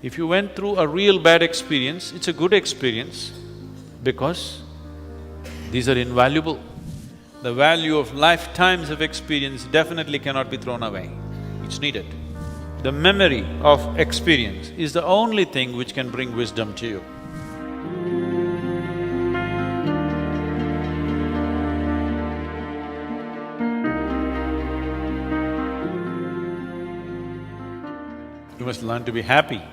If you went through a real bad experience, it's a good experience because these are invaluable. The value of lifetimes of experience definitely cannot be thrown away, it's needed. The memory of experience is the only thing which can bring wisdom to you. You must learn to be happy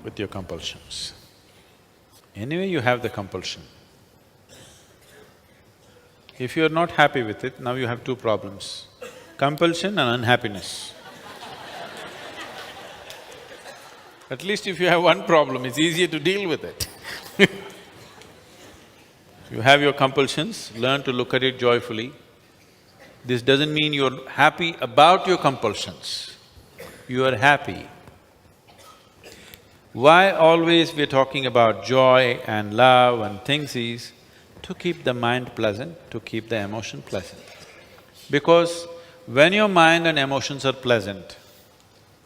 with your compulsions. Anyway, you have the compulsion. If you're not happy with it, now you have two problems, compulsion and unhappiness. At least if you have one problem, it's easier to deal with it. You have your compulsions, learn to look at it joyfully. This doesn't mean you're happy about your compulsions, you are happy. Why always we're talking about joy and love and things is to keep the mind pleasant, to keep the emotion pleasant. Because when your mind and emotions are pleasant,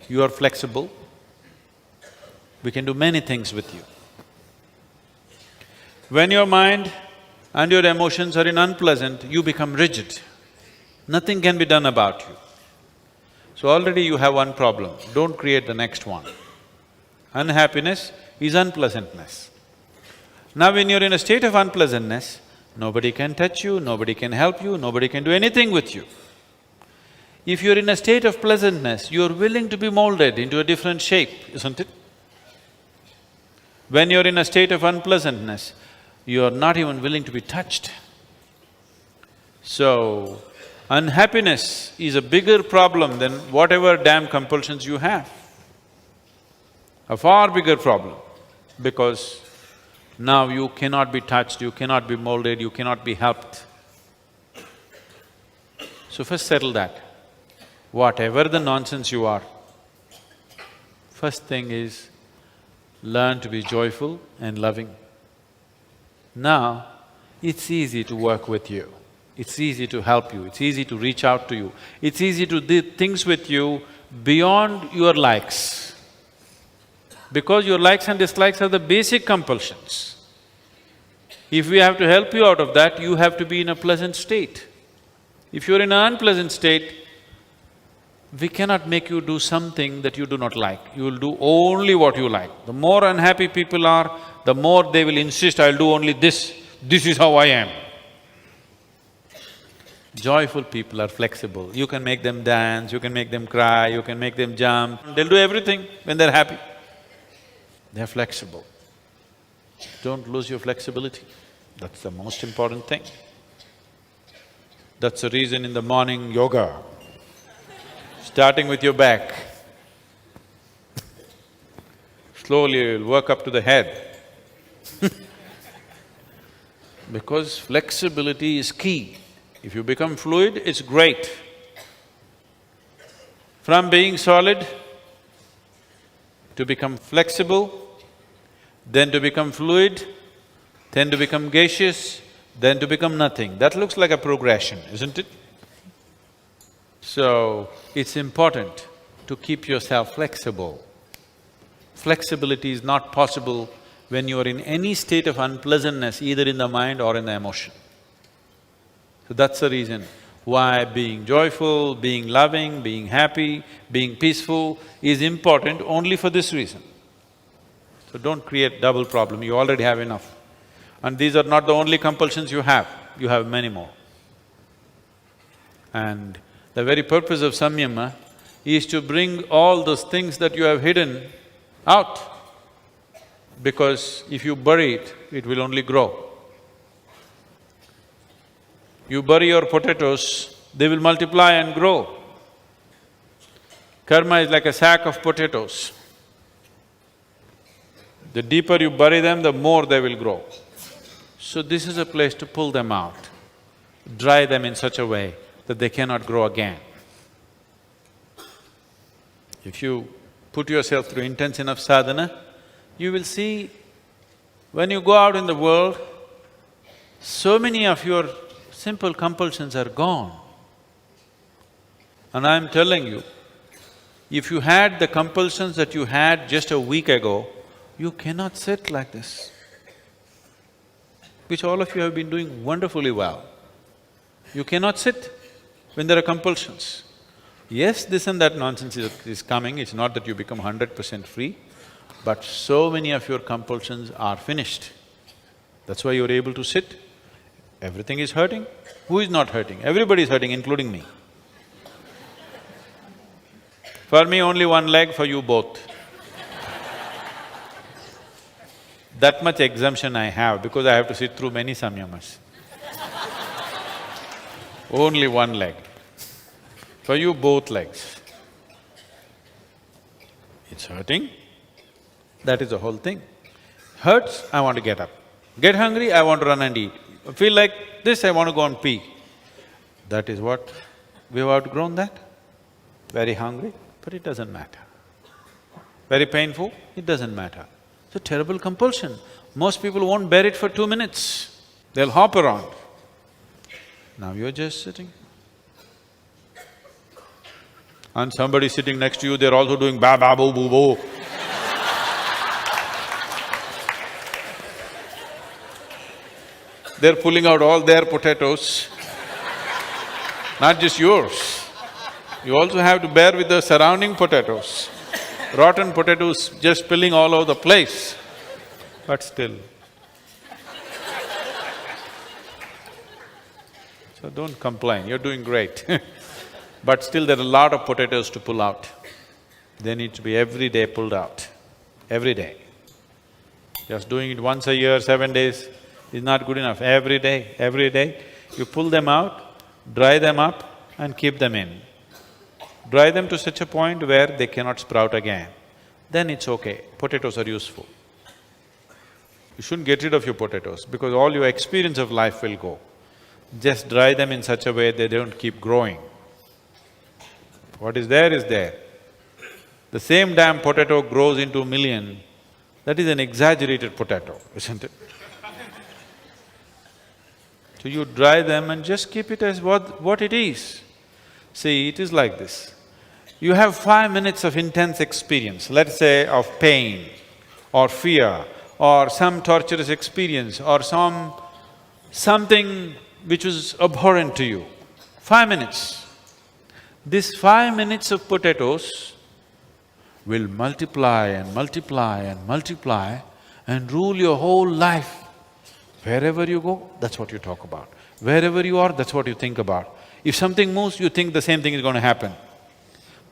you are flexible, we can do many things with you. When your mind and your emotions are in unpleasant, you become rigid. Nothing can be done about you. So already you have one problem, don't create the next one. Unhappiness is unpleasantness. Now when you're in a state of unpleasantness, nobody can touch you, nobody can help you, nobody can do anything with you. If you're in a state of pleasantness, you're willing to be molded into a different shape, isn't it? When you're in a state of unpleasantness, you're not even willing to be touched. So, unhappiness is a bigger problem than whatever damn compulsions you have. A far bigger problem, because now you cannot be touched, you cannot be molded, you cannot be helped. So first settle that. Whatever the nonsense you are, first thing is learn to be joyful and loving. Now, it's easy to work with you, it's easy to help you, it's easy to reach out to you, it's easy to do things with you beyond your likes. Because your likes and dislikes are the basic compulsions. If we have to help you out of that, you have to be in a pleasant state. If you're in an unpleasant state, we cannot make you do something that you do not like. You will do only what you like. The more unhappy people are, the more they will insist, I'll do only this is how I am. Joyful people are flexible. You can make them dance, you can make them cry, you can make them jump. They'll do everything when they're happy. They're flexible. Don't lose your flexibility. That's the most important thing. That's the reason in the morning yoga, starting with your back, slowly you'll work up to the head. Because flexibility is key. If you become fluid, it's great. From being solid to become flexible, then to become fluid, then to become gaseous, then to become nothing. That looks like a progression, isn't it? So, it's important to keep yourself flexible. Flexibility is not possible when you are in any state of unpleasantness, either in the mind or in the emotion. So that's the reason why being joyful, being loving, being happy, being peaceful is important only for this reason. So don't create double problem, you already have enough. And these are not the only compulsions you have many more. And the very purpose of samyama is to bring all those things that you have hidden out. Because if you bury it, it will only grow. You bury your potatoes, they will multiply and grow. Karma is like a sack of potatoes. The deeper you bury them, the more they will grow. So this is a place to pull them out, dry them in such a way that they cannot grow again. If you put yourself through intense enough sadhana, you will see when you go out in the world, so many of your simple compulsions are gone. And I'm telling you, If you had the compulsions that you had just a week ago, you cannot sit like this, which all of you have been doing wonderfully well. You cannot sit when there are compulsions. Yes, this and that nonsense is coming, it's not that you become 100% free, but so many of your compulsions are finished. That's why you're able to sit. Everything is hurting. Who is not hurting? Everybody is hurting, including me. For me, only one leg, for you both. That much exemption I have because I have to sit through many samyamas. Only one leg. For you, both legs. It's hurting, that is the whole thing. Hurts, I want to get up. Get hungry, I want to run and eat. Feel like this, I want to go and pee. That is what… we've outgrown that. Very hungry, but it doesn't matter. Very painful, it doesn't matter. It's a terrible compulsion. Most people won't bear it for 2 minutes. They'll hop around. Now you're just sitting. And somebody sitting next to you, they're also doing ba ba boo boo boo. They're pulling out all their potatoes, not just yours. You also have to bear with the surrounding potatoes. Rotten potatoes just spilling all over the place, but still. So don't complain, you're doing great. But still there are a lot of potatoes to pull out. They need to be every day pulled out, every day. Just doing it once a year, 7 days is not good enough. Every day, you pull them out, dry them up and keep them in. Dry them to such a point where they cannot sprout again. Then it's okay, potatoes are useful. You shouldn't get rid of your potatoes because all your experience of life will go. Just dry them in such a way they don't keep growing. What is there is there. The same damn potato grows into 1,000,000, that is an exaggerated potato, isn't it? So you dry them and just keep it as what it is. See, it is like this. You have 5 minutes of intense experience, let's say of pain or fear or some torturous experience or something which was abhorrent to you. 5 minutes. This 5 minutes of potatoes will multiply and multiply and multiply and rule your whole life. Wherever you go, that's what you talk about. Wherever you are, that's what you think about. If something moves, you think the same thing is going to happen.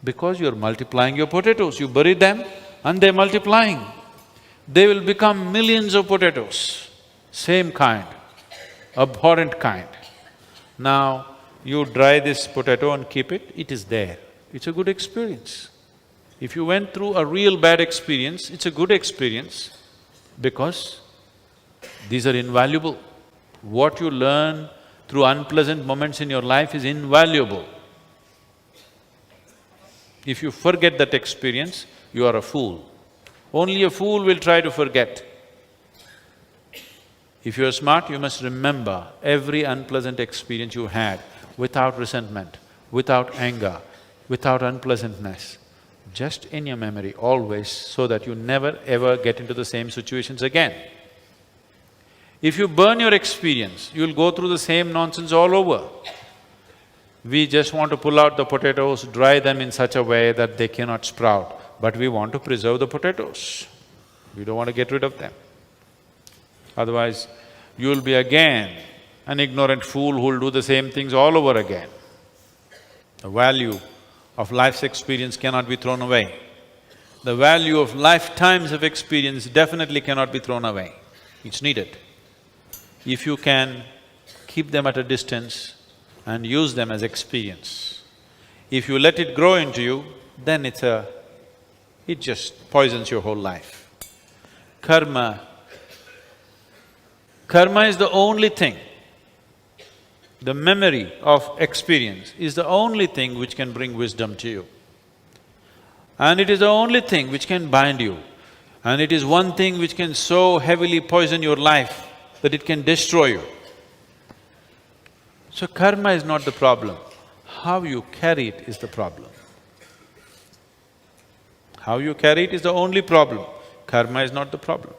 Because you're multiplying your potatoes, you bury them and they're multiplying. They will become millions of potatoes, same kind, abhorrent kind. Now, you dry this potato and keep it, it is there. It's a good experience. If you went through a real bad experience, it's a good experience because these are invaluable. What you learn through unpleasant moments in your life is invaluable. If you forget that experience, you are a fool. Only a fool will try to forget. If you are smart, you must remember every unpleasant experience you had without resentment, without anger, without unpleasantness, just in your memory always, so that you never ever get into the same situations again. If you burn your experience, you'll go through the same nonsense all over. We just want to pull out the potatoes, dry them in such a way that they cannot sprout, but we want to preserve the potatoes. We don't want to get rid of them. Otherwise, you'll be again an ignorant fool who'll do the same things all over again. The value of life's experience cannot be thrown away. The value of lifetimes of experience definitely cannot be thrown away. It's needed. If you can keep them at a distance and use them as experience. If you let it grow into you, then it just poisons your whole life. Karma is the only thing, the memory of experience is the only thing which can bring wisdom to you. And it is the only thing which can bind you. And it is one thing which can so heavily poison your life that it can destroy you. So karma is not the problem, how you carry it is the problem. How you carry it is the only problem. Karma is not the problem.